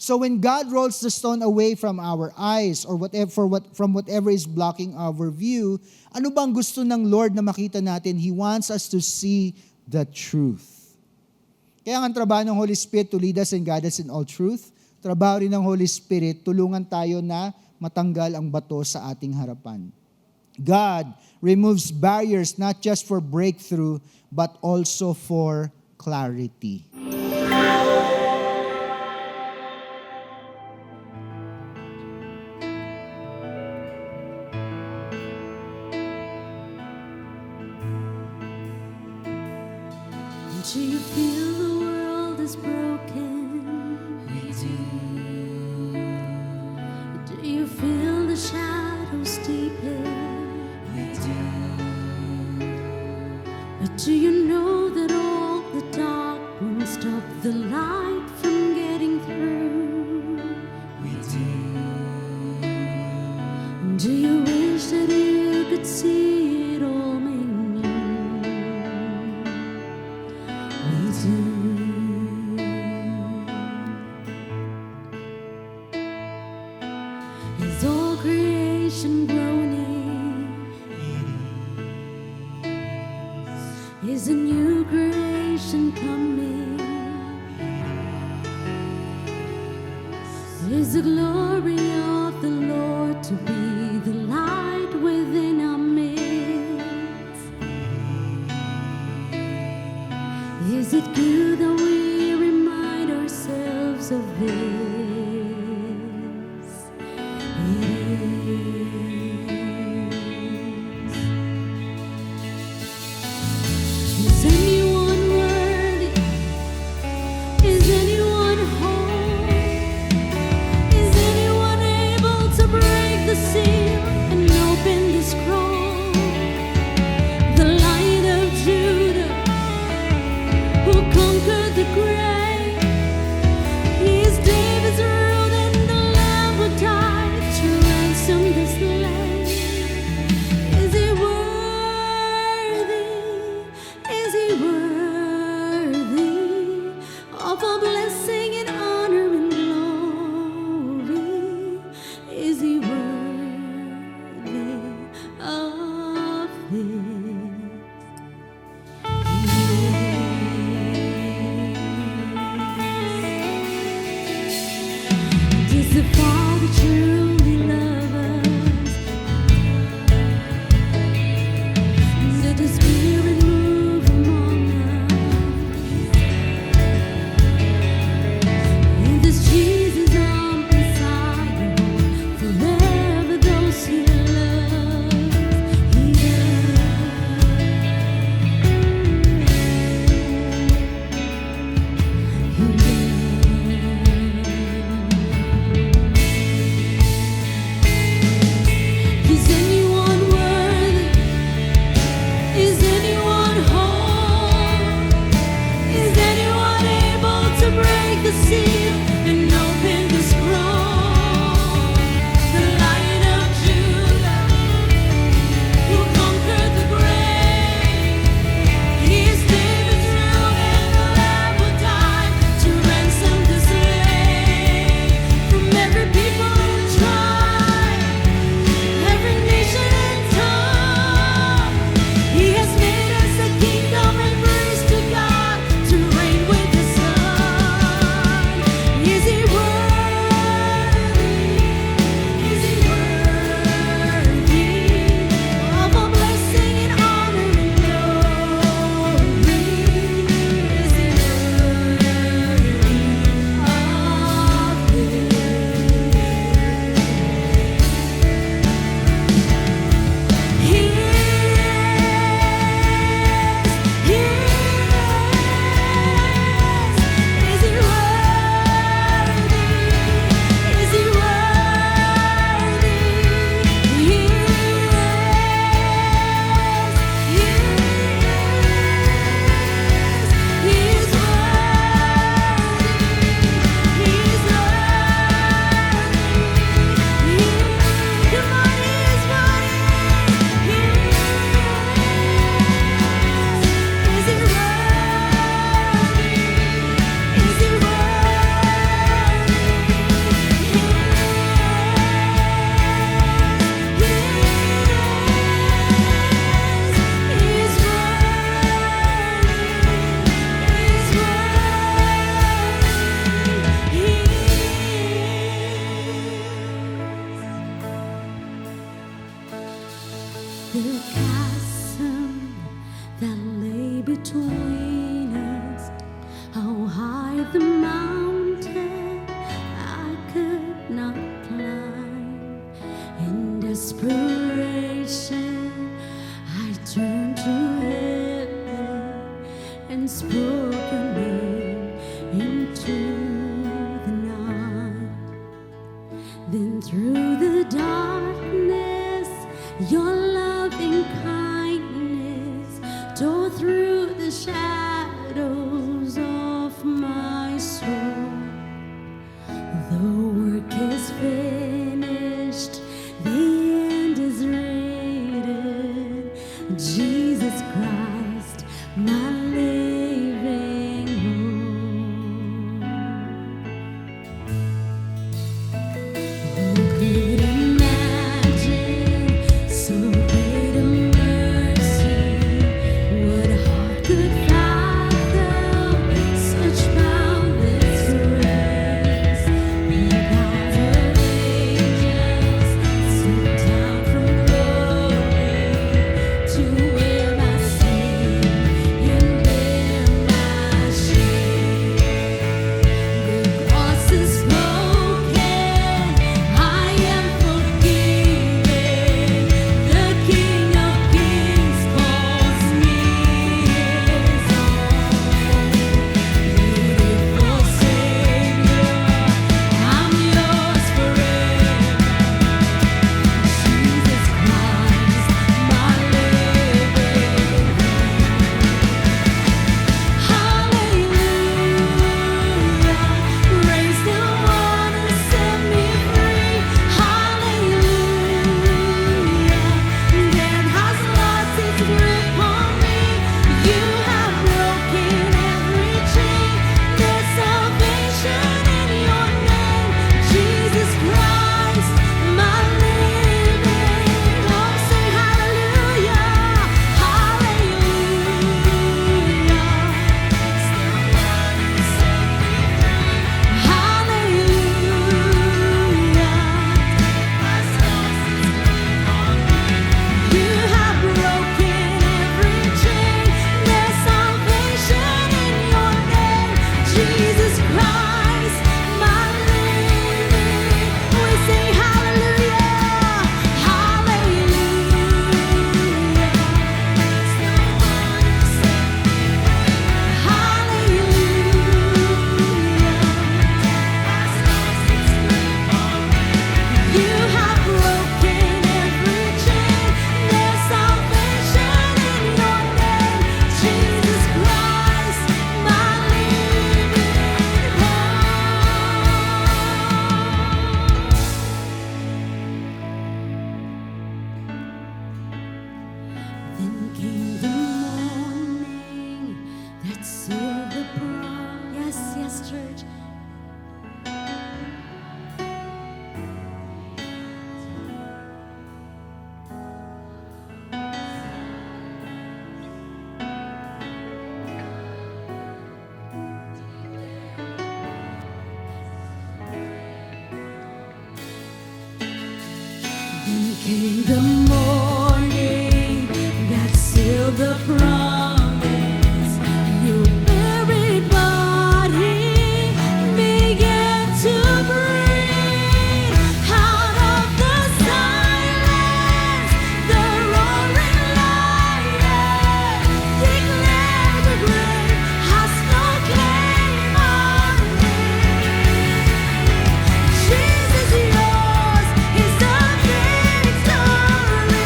So when God rolls the stone away from our eyes or from whatever is blocking our view, ano bang gusto ng Lord na makita natin? He wants us to see the truth. Kaya ang trabaho ng Holy Spirit to lead us and guide us in all truth. Trabaho rin ng Holy Spirit, tulungan tayo na matanggal ang bato sa ating harapan. God removes barriers not just for breakthrough, but also for clarity. Do you feel the world is broken? We do. Do you feel the shadows deepen? We do. But do you know that all the dark won't stop the light from getting through? We do. Do you wish that you could see it all made new? We do. Is all creation groaning? Is a new creation coming? Is the glory of the Lord to be the light within our midst? Is it good that we remind ourselves of this? It is. Is anyone worthy? Is anyone whole? Is anyone able to break the seal and open the scroll? The Lion of Judah, who conquered the grave. He is David's root and the Lamb who died to ransom the slave. Is he worthy? Is he worthy of all blessing and honor and glory? Is he worthy of this? Does the Father truly love us? Did the Spirit move among us? And does Jesus on Messiah forever those he loves? He does. Then through the darkness, your loving kindness tore through the shadows of my soul. The work is finished, the end is written. Jesus Christ, my living hope. Who could imagine so great a mercy? What heart could fathom such boundless grace? The gods of ages sent down from glory to wear my sin and bear my shame. The cross is broken, I am forgiven. The King of Kings calls me his own. Beautiful Savior, I'm yours forever. Jesus Christ, my living hope. Hallelujah, praise the one who set me free. Hallelujah, death has lost its grip on me. You have broken every chain. There's salvation in your name, Jesus Christ, my living hope. Say hallelujah, hallelujah. You have broken every chain. There's salvation in your name, Jesus Christ, my living. We sing hallelujah, hallelujah. You have broken every chain. There's salvation in your name, Jesus Christ, my living hope. Then came the morning that sealed the promise. Yes, yes, church. Then came the morning that sealed the promise. Your buried body began to breathe. Out of the silence, the roaring lion declared the grave has no claim on me. Jesus, yours is the victory.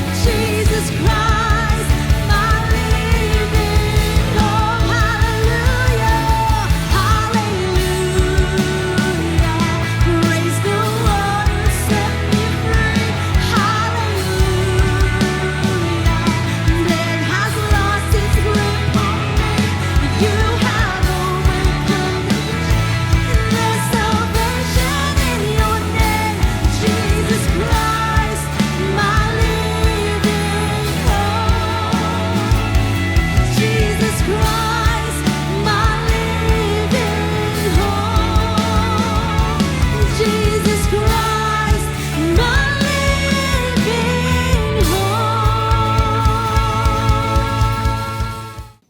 Jesus Christ, my living hope. Hallelujah.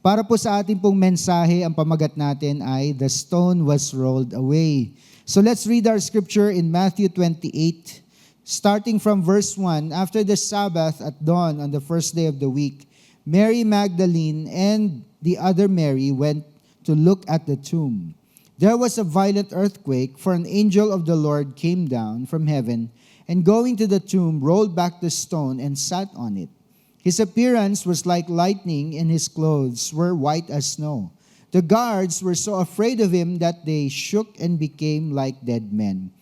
Para po sa ating pong mensahe, ang pamagat natin ay, The Stone Was Rolled Away. So let's read our scripture in Matthew 28, starting from verse 1. After the Sabbath at dawn on the first day of the week, Mary Magdalene and the other Mary went to look at the tomb. There was a violent earthquake, for an angel of the Lord came down from heaven, and going to the tomb, rolled back the stone and sat on it. His appearance was like lightning, and his clothes were white as snow. The guards were so afraid of him that they shook and became like dead men.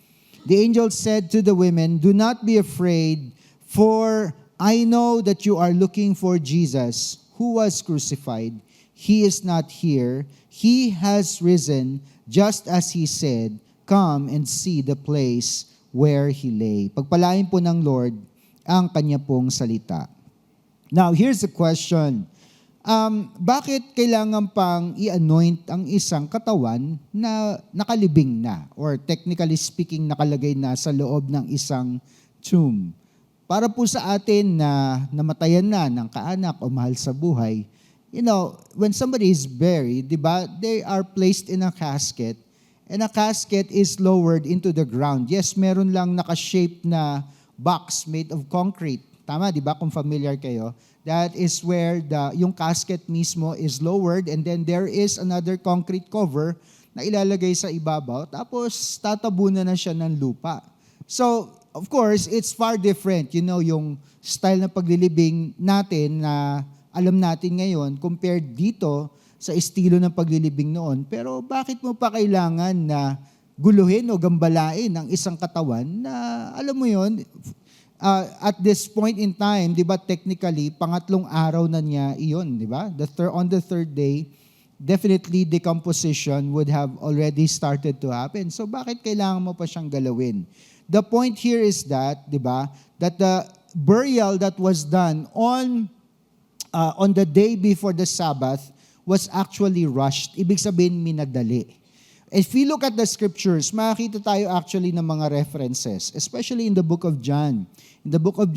The angel said to the women, "Do not be afraid, for I know that you are looking for Jesus, who was crucified. He is not here. He has risen, just as he said. Come and see the place where he lay." Pagpalain po ng Lord ang kanya pong salita. Now, here's the question. Bakit kailangan pang i-anoint ang isang katawan na nakalibing na, or technically speaking, nakalagay na sa loob ng isang tomb? Para po sa atin na namatayan na ng kaanak o mahal sa buhay, when somebody is buried, di ba, they are placed in a casket, and a casket is lowered into the ground. Yes, meron lang naka-shape na box made of concrete. Tama, di ba? Kung familiar kayo, that is where yung casket mismo is lowered, and then there is another concrete cover na ilalagay sa ibabaw, tapos tatabunan na siya ng lupa. So, of course, it's far different, yung style ng paglilibing natin na alam natin ngayon compared dito sa estilo ng paglilibing noon. Pero bakit mo pa kailangan na guluhin o gambalain ang isang katawan na, alam mo yon, at this point in time, di ba, technically, pangatlong araw na niya iyon, di ba? On the third day, definitely decomposition would have already started to happen. So bakit kailangan mo pa siyang galawin? The point here is that, di ba, that the burial that was done on the day before the Sabbath was actually rushed. Ibig sabihin, minadali. If we look at the scriptures, makikita tayo actually ng mga references, especially in the book of John. In the book of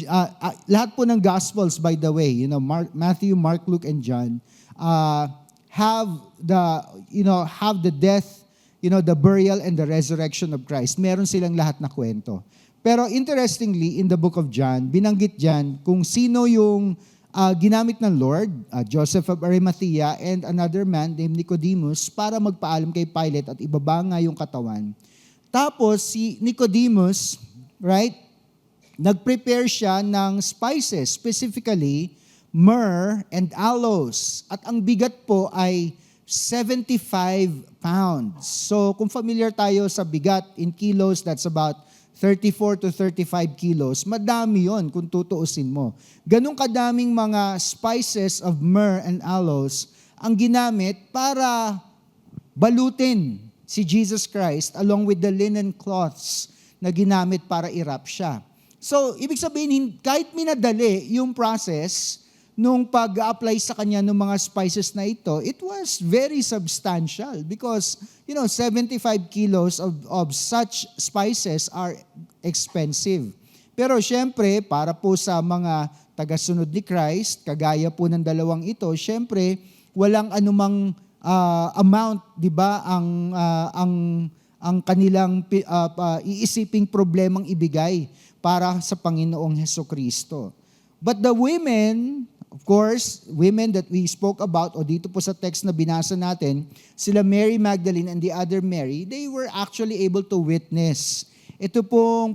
lahat po ng Gospels, by the way, Matthew, Mark, Luke, and John have the death, the burial and the resurrection of Christ. Meron silang lahat na kwento. Pero interestingly, in the book of John, binanggit diyan kung sino yung ginamit ng Lord, Joseph of Arimathea, and another man named Nicodemus, para magpaalam kay Pilate at ibaba nga yung katawan. Tapos si Nicodemus, right, nag-prepare siya ng spices, specifically myrrh and aloes. At ang bigat po ay 75 pounds. So kung familiar tayo sa bigat in kilos, that's about 34 to 35 kilos, madami yon kung tutuusin mo. Ganong kadaming mga spices of myrrh and aloes ang ginamit para balutin si Jesus Christ along with the linen cloths na ginamit para i-wrap siya. So, ibig sabihin, kahit minadali yung process nung pag-apply sa kanya ng mga spices na ito, it was very substantial because, 75 kilos of such spices are expensive. Pero syempre, para po sa mga tagasunod ni Christ, kagaya po ng dalawang ito, syempre, walang anumang amount, di ba, ang kanilang iisiping problemang ibigay para sa Panginoong Hesukristo. But the women, of course, women that we spoke about, o dito po sa text na binasa natin, sila Mary Magdalene and the other Mary, they were actually able to witness ito pong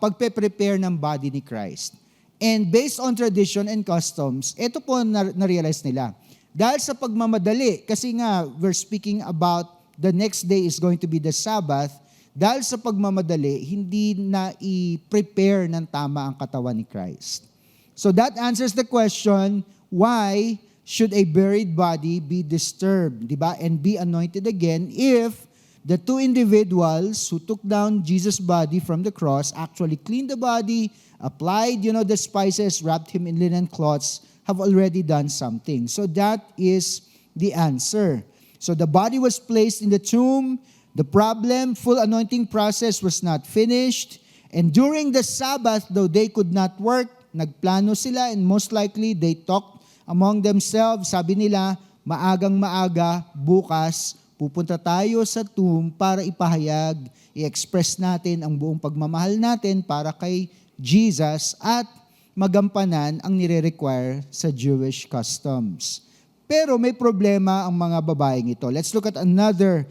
pagpe-prepare ng body ni Christ. And based on tradition and customs, ito po na-realize nila. Dahil sa pagmamadali, kasi nga, we're speaking about the next day is going to be the Sabbath, dahil sa pagmamadali, hindi na i-prepare ng tama ang katawan ni Christ. So that answers the question, why should a buried body be disturbed, di ba, and be anointed again if the two individuals who took down Jesus' body from the cross actually cleaned the body, applied, the spices, wrapped him in linen cloths, have already done something. So that is the answer. So the body was placed in the tomb. The problem, full anointing process was not finished. And during the Sabbath, though they could not work, nagplano sila, and most likely they talked Among themselves, sabi nila, maagang maaga, bukas, pupunta tayo sa tomb para ipahayag, i-express natin ang buong pagmamahal natin para kay Jesus at magampanan ang nire-require sa Jewish customs. Pero may problema ang mga babaeng ito. Let's look at another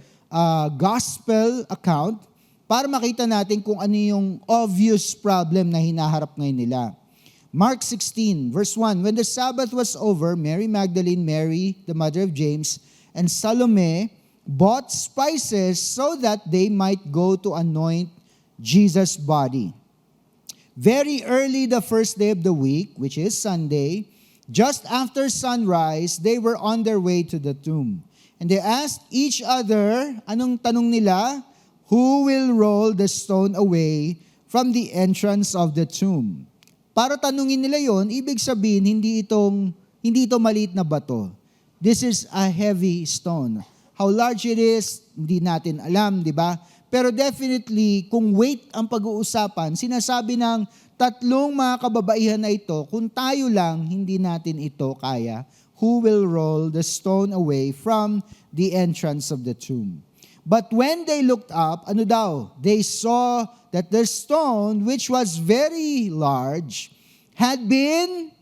gospel account para makita natin kung ano yung obvious problem na hinaharap ngayon nila. Mark 16, verse 1, when the Sabbath was over, Mary Magdalene, Mary, the mother of James, and Salome bought spices so that they might go to anoint Jesus' body. Very early the first day of the week, which is Sunday, just after sunrise, they were on their way to the tomb. And they asked each other, anong tanong nila? Who will roll the stone away from the entrance of the tomb? Para tanungin nila yon, ibig sabihin, hindi ito maliit na bato. This is a heavy stone. How large it is, hindi natin alam, di ba? Pero definitely, kung weight ang pag-uusapan, sinasabi ng tatlong mga kababaihan na ito, kung tayo lang, hindi natin ito kaya. Who will roll the stone away from the entrance of the tomb? But when they looked up, ano daw? They saw that the stone, which was very large, had been,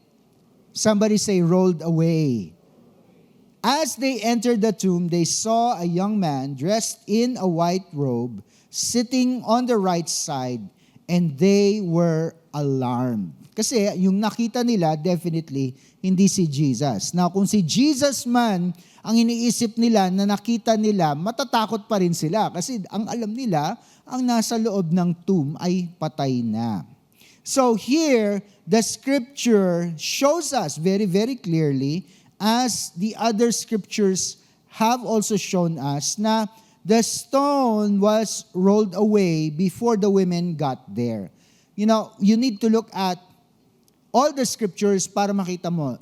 somebody say, rolled away. As they entered the tomb, they saw a young man dressed in a white robe, sitting on the right side, and they were alarmed. Kasi yung nakita nila, definitely, hindi si Jesus. Now, kung si Jesus man, ang iniisip nila na nakita nila, matatakot pa rin sila. Kasi ang alam nila, ang nasa loob ng tomb ay patay na. So here, the scripture shows us very, very clearly, as the other scriptures have also shown us, na the stone was rolled away before the women got there. You know, you need to look at all the scriptures para makita mo,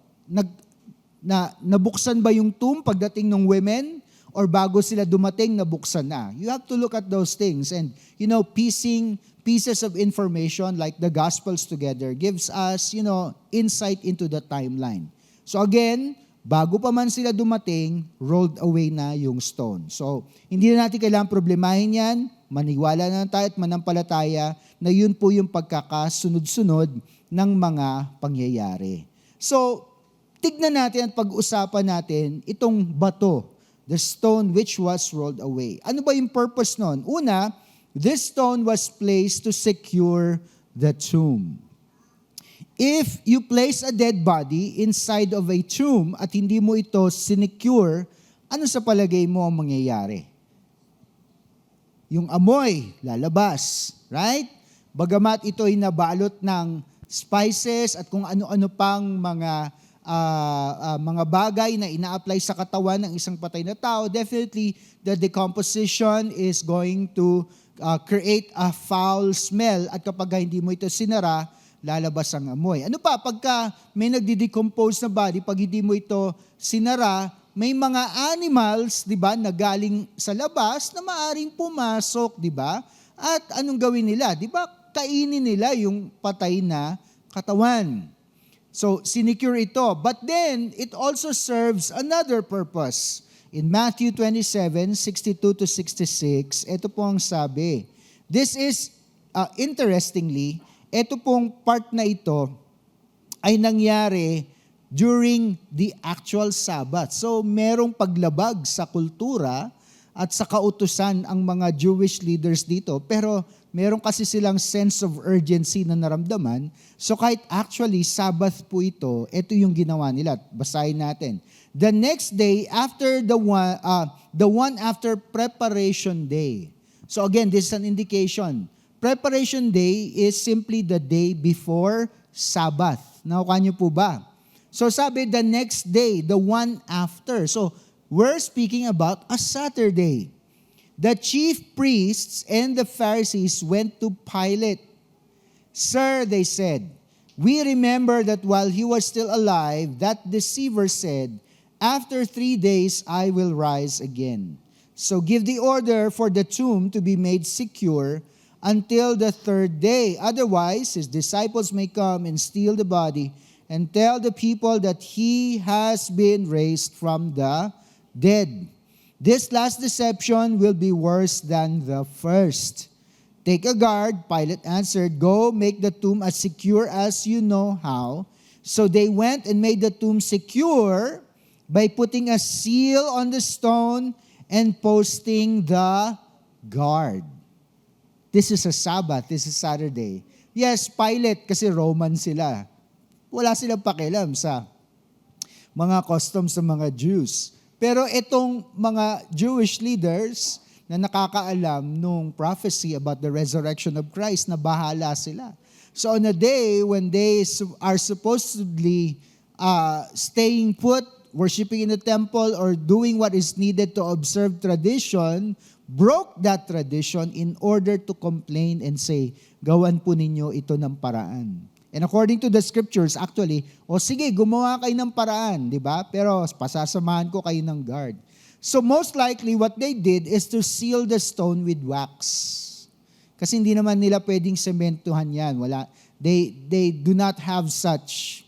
nabuksan ba yung tomb pagdating ng women or bago sila dumating, nabuksan na? You have to look at those things and, piecing pieces of information like the Gospels together gives us, insight into the timeline. So again, bago pa man sila dumating, rolled away na yung stone. So, hindi na natin kailangang problemahin yan, maniwala na tayo at manampalataya na yun po yung pagkakasunod-sunod ng mga pangyayari. So, tignan natin at pag-usapan natin itong bato, the stone which was rolled away. Ano ba yung purpose nun? Una, this stone was placed to secure the tomb. If you place a dead body inside of a tomb at hindi mo ito sinecure, ano sa palagay mo ang mangyayari? Yung amoy, lalabas, right? Bagamat ito ay nabalot ng spices at kung ano-ano pang mga bagay na ina-apply sa katawan ng isang patay na tao, definitely the decomposition is going to create a foul smell at kapag hindi mo ito sinara, lalabas ang amoy. Ano pa, pagka may nagdi-decompose na body, pag hindi mo ito sinara, may mga animals, di ba, na galing sa labas na maaring pumasok, di ba? At anong gawin nila? Di ba, kainin nila yung patay na katawan. So, sinecure ito. But then, it also serves another purpose. In Matthew 27:62-66, ito po ang sabi. This is, interestingly, ito pong part na ito ay nangyari during the actual Sabbath. So, merong paglabag sa kultura at sa kautusan ang mga Jewish leaders dito. Pero meron kasi silang sense of urgency na naramdaman. So, kahit actually Sabbath po ito yung ginawa nila. Basahin natin. The next day, after the one after preparation day. So again, this is an indication. Preparation day is simply the day before Sabbath. Nakuha niyo po ba? So sabi, the next day, the one after. So we're speaking about a Saturday. The chief priests and the Pharisees went to Pilate. Sir, they said, we remember that while he was still alive, that deceiver said, after 3 days I will rise again. So give the order for the tomb to be made secure until the 3rd day. Otherwise, his disciples may come and steal the body and tell the people that he has been raised from the dead. This last deception will be worse than the first. Take a guard, Pilate answered. Go make the tomb as secure as you know how. So they went and made the tomb secure by putting a seal on the stone and posting the guard. This is a Sabbath. This is Saturday. Yes, Pilate, kasi Roman sila. Wala silang pakialam sa mga customs ng mga Jews. Pero itong mga Jewish leaders na nakakaalam nung prophecy about the resurrection of Christ, na bahala sila. So on a day when they are supposedly staying put, worshiping in the temple, or doing what is needed to observe tradition, broke that tradition in order to complain and say, gawan po ninyo ito ng paraan. And according to the scriptures, actually, sige, gumawa kayo ng paraan, di ba? Pero pasasamahan ko kayo ng guard. So most likely, what they did is to seal the stone with wax. Kasi hindi naman nila pwedeng sementuhan yan. They do not have such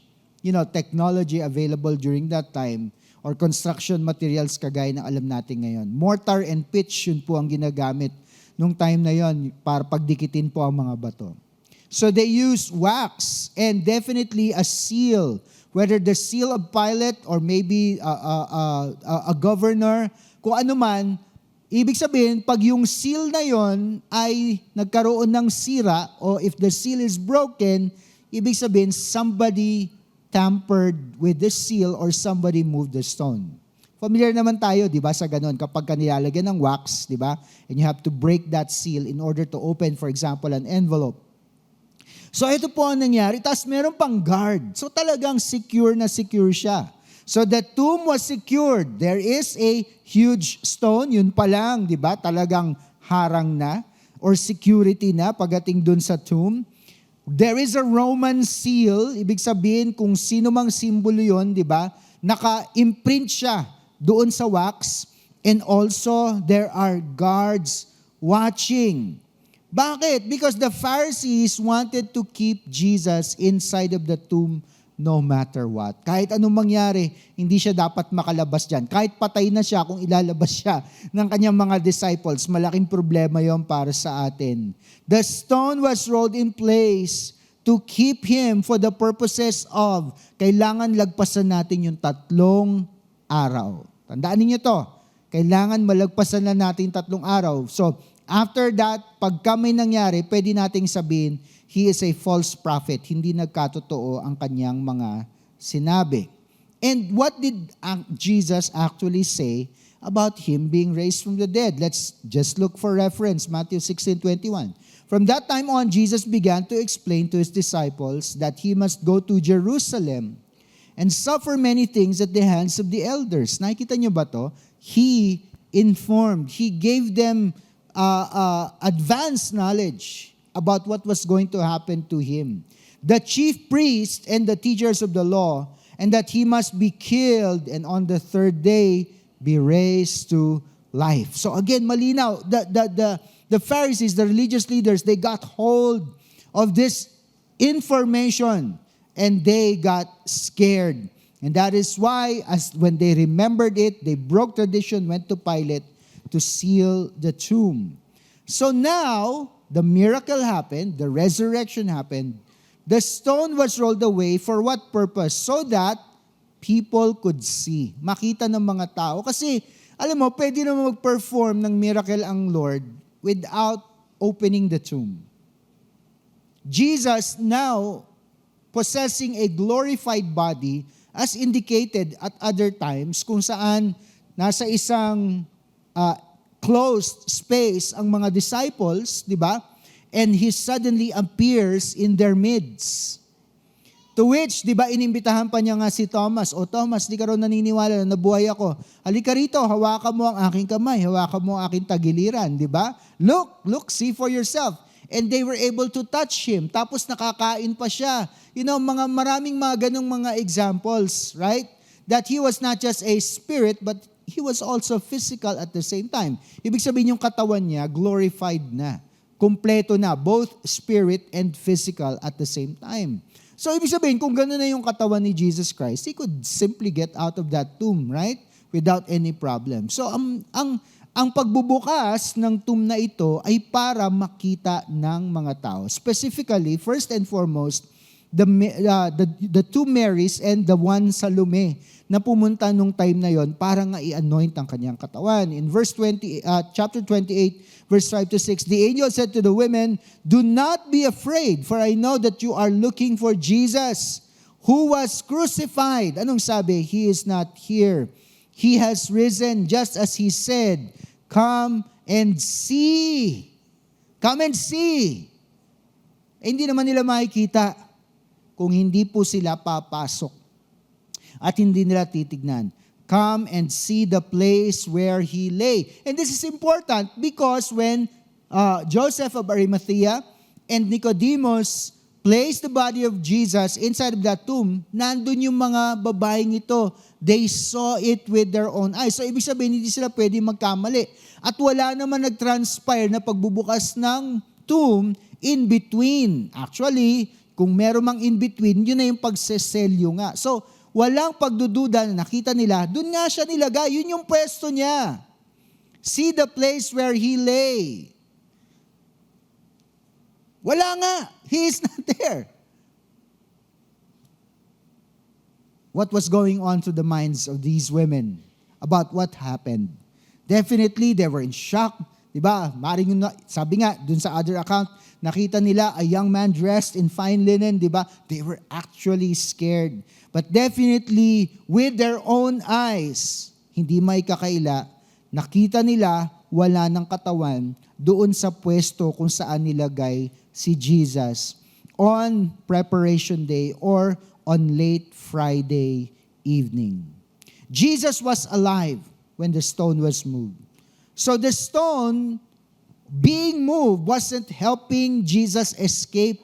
technology available during that time, or construction materials kagaya ng alam natin ngayon. Mortar and pitch, yun po ang ginagamit nung time na yon para pagdikitin po ang mga bato. So they used wax and definitely a seal, whether the seal of Pilate or maybe a governor, kung ano man. Ibig sabihin, pag yung seal na yon ay nagkaroon ng sira, or if the seal is broken, ibig sabihin somebody tampered with the seal or somebody moved the stone. Familiar naman tayo, di ba, sa ganun, kapag nilalagyan ng wax, di ba, and you have to break that seal in order to open, for example, an envelope. So ito po ang nangyari, tapos meron pang guard. So talagang secure na secure siya. So the tomb was secured. There is a huge stone, yun pa lang, di ba, talagang harang na, or security na pagdating dun sa tomb. There is a Roman seal, ibig sabihin kung sino mang simbolo yun, di ba? Naka-imprint siya doon sa wax, and also there are guards watching. Bakit? Because the Pharisees wanted to keep Jesus inside of the tomb no matter what. Kahit anong mangyari, hindi siya dapat makalabas dyan. Kahit patay na siya, kung ilalabas siya ng kanyang mga disciples, malaking problema yon para sa atin. The stone was rolled in place to keep him for the purposes of, kailangan lagpasan natin yung 3 araw. Tandaan niyo to, kailangan malagpasan na natin 3 araw. So, after that, pagka may nangyari, pwede nating sabihin, he is a false prophet. Hindi nagkatotoo ang kanyang mga sinabi. And what did Jesus actually say about him being raised from the dead? Let's just look for reference, Matthew 16:21. From that time on, Jesus began to explain to his disciples that he must go to Jerusalem and suffer many things at the hands of the elders. Nakikita niyo ba to? He informed, he gave them advanced knowledge about what was going to happen to him. The chief priests and the teachers of the law, and that he must be killed and on the 3rd day be raised to life. So again, malinaw, the Pharisees, the religious leaders, they got hold of this information and they got scared. And that is why, when they remembered it, they broke tradition, went to Pilate to seal the tomb. So now, the miracle happened, the resurrection happened. The stone was rolled away for what purpose? So that people could see. Makita ng mga tao. Kasi, alam mo, pwede naman mag-perform ng miracle ang Lord without opening the tomb. Jesus now, possessing a glorified body, as indicated at other times, kung saan nasa isang closed space ang mga disciples, di ba? And he suddenly appears in their midst. To which, di ba, inimbitahan pa niya nga si Thomas, O Thomas, di ka raw naniniwala na nabuhay ako. Halika rito, hawakan mo ang aking kamay, hawakan mo ang aking tagiliran, di ba? Look, see for yourself. And they were able to touch him. Tapos nakakain pa siya. Maraming mga ganong mga examples, right? That he was not just a spirit, but he was also physical at the same time. Ibig sabihin yung katawan niya, glorified na. Kompleto na, both spirit and physical at the same time. So, ibig sabihin, kung gano'n na yung katawan ni Jesus Christ, He could simply get out of that tomb, right? Without any problem. So, ang pagbubukas ng tomb na ito ay para makita ng mga tao. Specifically, first and foremost, the two Marys and the one Salome na pumunta nung time na yon para nga i-anoint ang kanyang katawan. In chapter 28, verse 5 to 6, the angel said to the women, "Do not be afraid, for I know that you are looking for Jesus, who was crucified." Anong sabi? He is not here. He has risen, just as He said. Come and see. Come and see. Hindi naman nila makikita kung hindi po sila papasok at hindi nila titignan. Come and see the place where He lay. And this is important because when Joseph of Arimathea and Nicodemus placed the body of Jesus inside of that tomb, nandun yung mga babaeng ito. They saw it with their own eyes. So ibig sabihin, hindi sila pwede magkamali. At wala naman nag-transpire na pagbubukas ng tomb in between. Actually, kung meron mang in between, yun na yung pagseselyo nga. So, walang pagdududa na nakita nila, dun nga siya nilagay, yun yung pwesto niya. See the place where He lay. Wala nga, He is not there. What was going on through the minds of these women about what happened? Definitely, they were in shock. Diba? Sabi nga, dun sa other account, nakita nila a young man dressed in fine linen, diba? They were actually scared. But definitely, with their own eyes, hindi may kakaila, nakita nila wala ng katawan doon sa pwesto kung saan nilagay si Jesus on preparation day or on late Friday evening. Jesus was alive when the stone was moved. So the stone being moved wasn't helping Jesus escape.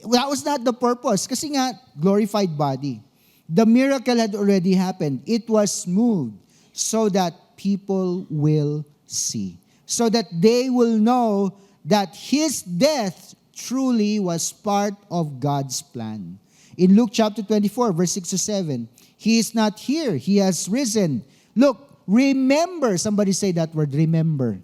That was not the purpose. Kasi nga, glorified body. The miracle had already happened. It was moved so that people will see. So that they will know that His death truly was part of God's plan. In Luke chapter 24, verse 6 to 7, He is not here. He has risen. Look, remember, somebody say that word, remember.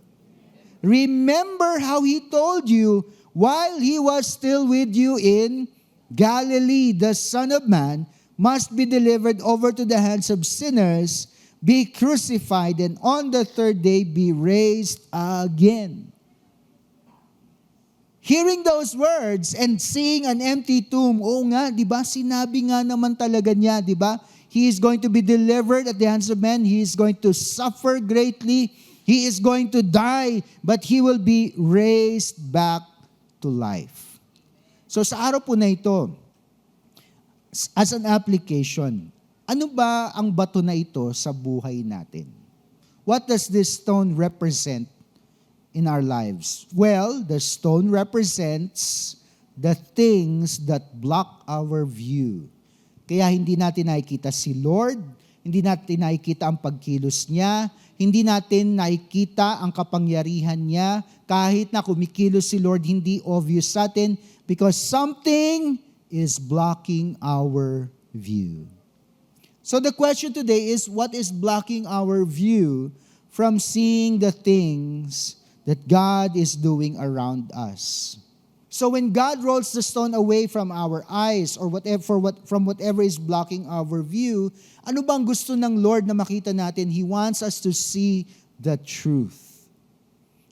Remember how He told you while He was still with you in Galilee, the Son of Man must be delivered over to the hands of sinners, be crucified, and on the third day be raised again. Hearing those words and seeing an empty tomb, oo nga, di ba? Sinabi nga naman talaga niya, di ba? He is going to be delivered at the hands of men. He is going to suffer greatly. He is going to die, but He will be raised back to life. So sa araw po na ito, as an application, ano ba ang bato na ito sa buhay natin? What does this stone represent in our lives? Well, the stone represents the things that block our view. Kaya hindi natin nakikita si Lord, hindi natin nakikita ang pagkilos niya, hindi natin nakikita ang kapangyarihan niya, kahit na kumikilos si Lord, hindi obvious sa atin because something is blocking our view. So the question today is, what is blocking our view from seeing the things that God is doing around us? So when God rolls the stone away from our eyes or from whatever is blocking our view, ano bang gusto ng Lord na makita natin? He wants us to see the truth.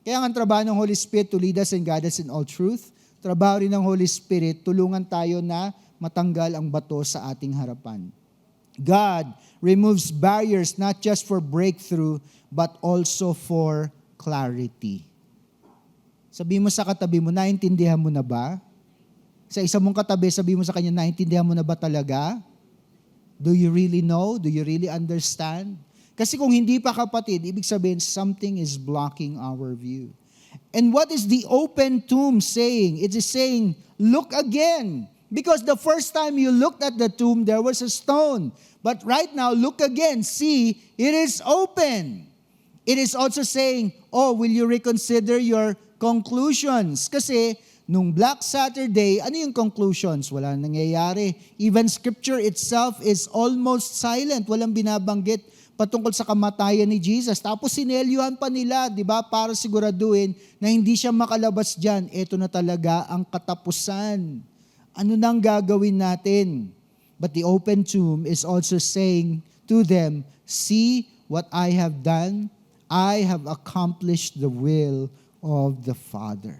Kaya ang trabaho ng Holy Spirit to lead us and guide us in all truth. Trabaho rin ng Holy Spirit, tulungan tayo na matanggal ang bato sa ating harapan. God removes barriers not just for breakthrough, but also for clarity. Sabi mo sa katabi mo, naintindihan mo na ba? Sa isa mong katabi, sabi mo sa kanya, naintindihan mo na ba talaga? Do you really know? Do you really understand? Kasi kung hindi pa kapatid, ibig sabihin, something is blocking our view. And what is the open tomb saying? It is saying, look again. Because the first time you looked at the tomb, there was a stone. But right now, look again. See, it is open. It is also saying, oh, will you reconsider your conclusions? Kasi nung Black Saturday, ano yung conclusions? Wala nangyayari. Even scripture itself is almost silent. Walang binabanggit patungkol sa kamatayan ni Jesus. Tapos sinelyuhan pa nila, di ba, para siguraduhin na hindi siya makalabas dyan. Ito na talaga ang katapusan. Ano nang gagawin natin? But the open tomb is also saying to them, see what I have done. I have accomplished the will of the Father.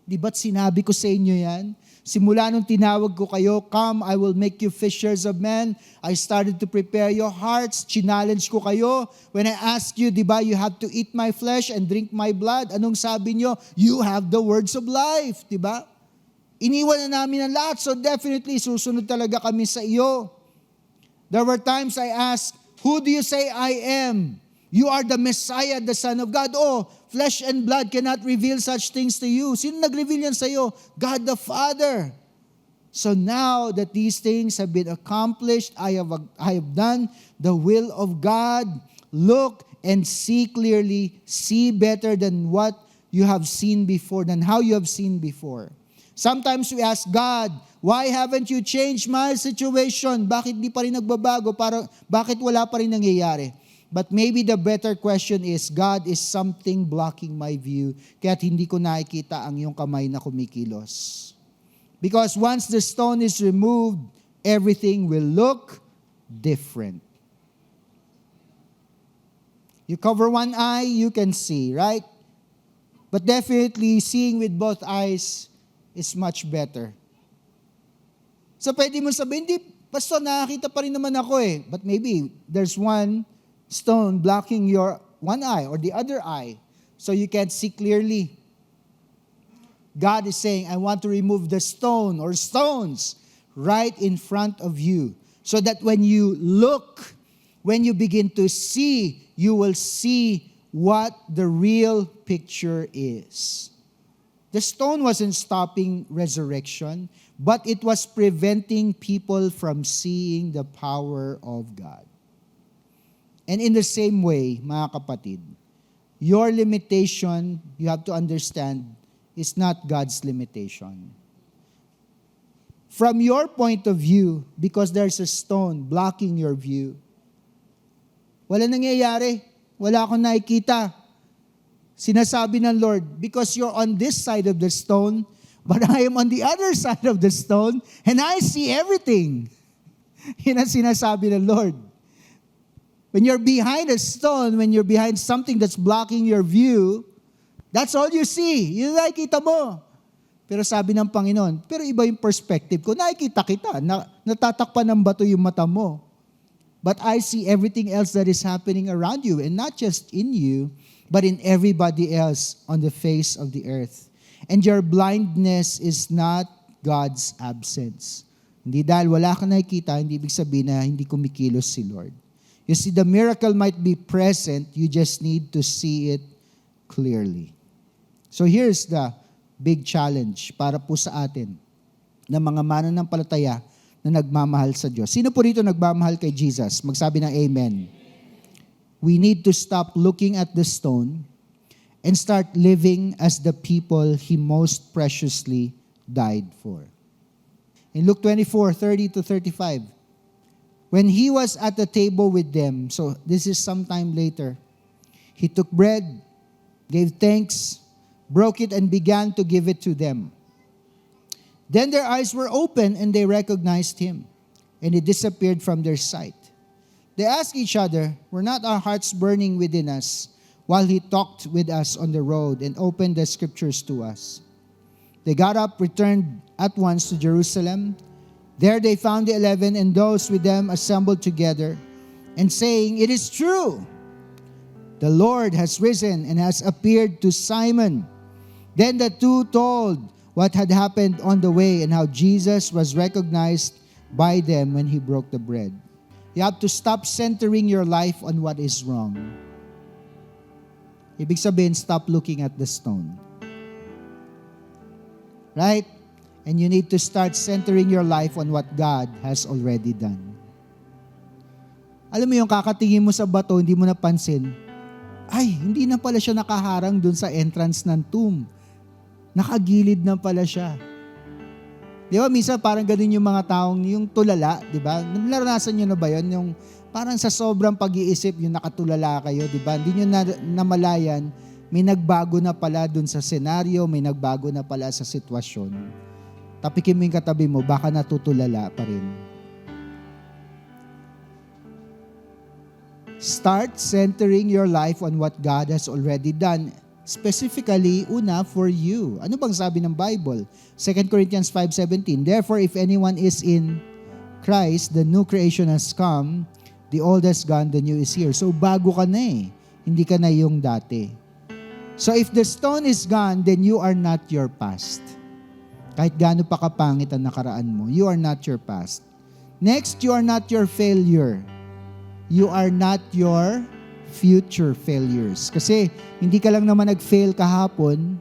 Di ba't sinabi ko sa inyo yan? Simula nung tinawag ko kayo, come, I will make you fishers of men. I started to prepare your hearts. Challenge ko kayo. When I ask you, di ba, you have to eat my flesh and drink my blood. Anong sabi nyo? You have the words of life. Di ba? Iniwan na namin ang lahat. So definitely, susunod talaga kami sa iyo. There were times I asked, who do you say I am? You are the Messiah, the Son of God. Oh, flesh and blood cannot reveal such things to you. Sino nag-reveal yan sa iyo? God the Father. So now that these things have been accomplished, I have done the will of God. Look and see clearly, see better than what you have seen before, than how you have seen before. Sometimes we ask God, why haven't you changed my situation? Bakit di pa rin nagbabago? Bakit wala pa rin nangyayari? But maybe the better question is, God, is something blocking my view? Kaya't hindi ko nakikita ang iyong kamay na kumikilos. Because once the stone is removed, everything will look different. You cover one eye, you can see, right? But definitely, seeing with both eyes is much better. So pwede mo sabihin, hindi, Pastor, nakakita pa rin naman ako eh. But maybe there's one stone blocking your one eye or the other eye, so you can't see clearly. God is saying, I want to remove the stone or stones right in front of you, so that when you look, when you begin to see, you will see what the real picture is. The stone wasn't stopping resurrection, but it was preventing people from seeing the power of God. And in the same way, mga kapatid, your limitation, you have to understand, is not God's limitation. From your point of view, because there's a stone blocking your view, wala nangyayari, wala akong nakikita. Sinasabi ng Lord, because you're on this side of the stone, but I am on the other side of the stone, and I see everything. Yan ang sinasabi ng Lord. When you're behind a stone, when you're behind something that's blocking your view, that's all you see. Yun nakikita mo. Pero sabi ng Panginoon, pero iba yung perspective ko. Nakikita kita. Natatakpan ng bato yung mata mo. But I see everything else that is happening around you. And not just in you, but in everybody else on the face of the earth. And your blindness is not God's absence. Hindi dahil wala ka nakikita, hindi ibig sabihin na hindi kumikilos si Lord. You see, the miracle might be present, you just need to see it clearly. So here's the big challenge para po sa atin na mga mananampalataya na nagmamahal sa Diyos. Sino po rito nagmamahal kay Jesus? Magsabi ng amen. We need to stop looking at the stone and start living as the people He most preciously died for. In Luke 24:30-35, when He was at the table with them, so this is sometime later, He took bread, gave thanks, broke it, and began to give it to them. Then their eyes were open and they recognized Him, and He disappeared from their sight. They asked each other, were not our hearts burning within us while He talked with us on the road and opened the scriptures to us? They got up, returned at once to Jerusalem. There they found the 11 and those with them assembled together, and saying, it is true, the Lord has risen and has appeared to Simon. Then the two told what had happened on the way and how Jesus was recognized by them when He broke the bread. You have to stop centering your life on what is wrong. Ibig sabihin, stop looking at the stone. Right? And you need to start centering your life on what God has already done. Alam mo yung kakatingin mo sa bato, hindi mo napansin, ay, hindi na pala siya nakaharang dun sa entrance ng tomb. Nakagilid na pala siya. Di ba, minsan parang ganun yung mga taong, yung tulala, di ba? Naranasan nyo na ba yun? Yung parang sa sobrang pag-iisip, yung nakatulala kayo, di ba? Hindi nyo namalayan, may nagbago na pala dun sa senaryo, may nagbago na pala sa sitwasyon. Tapikin mo yung katabi mo, baka natutulala pa rin. Start centering your life on what God has already done. Specifically, una, for you. Ano bang sabi ng Bible? 2 Corinthians 5:17, therefore, if anyone is in Christ, the new creation has come, the old has gone, the new is here. So, bago ka na eh. Hindi ka na yung dati. So, if the stone is gone, then you are not your past. Kahit gaano pa kapangit ang nakaraan mo, you are not your past. Next, you are not your failure. You are not your future failures. Kasi hindi ka lang naman nag-fail kahapon,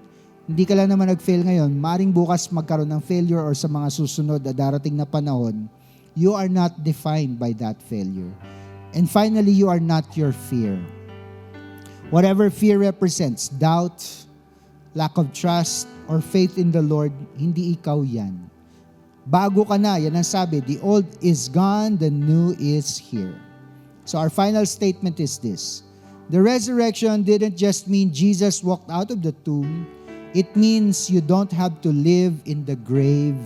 hindi ka lang naman nag-fail ngayon, maring bukas magkaroon ng failure or sa mga susunod na darating na panahon, you are not defined by that failure. And finally, you are not your fear. Whatever fear represents, doubt, lack of trust, or faith in the Lord, hindi ikaw yan. Bago ka na, yan ang sabi, the old is gone, the new is here. So our final statement is this. The resurrection didn't just mean Jesus walked out of the tomb. It means you don't have to live in the grave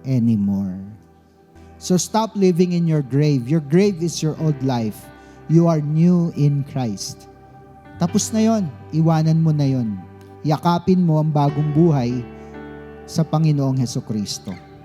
anymore. So stop living in your grave. Your grave is your old life. You are new in Christ. Tapos na yon. Iwanan mo na yon. Yakapin mo ang bagong buhay sa Panginoong Hesukristo.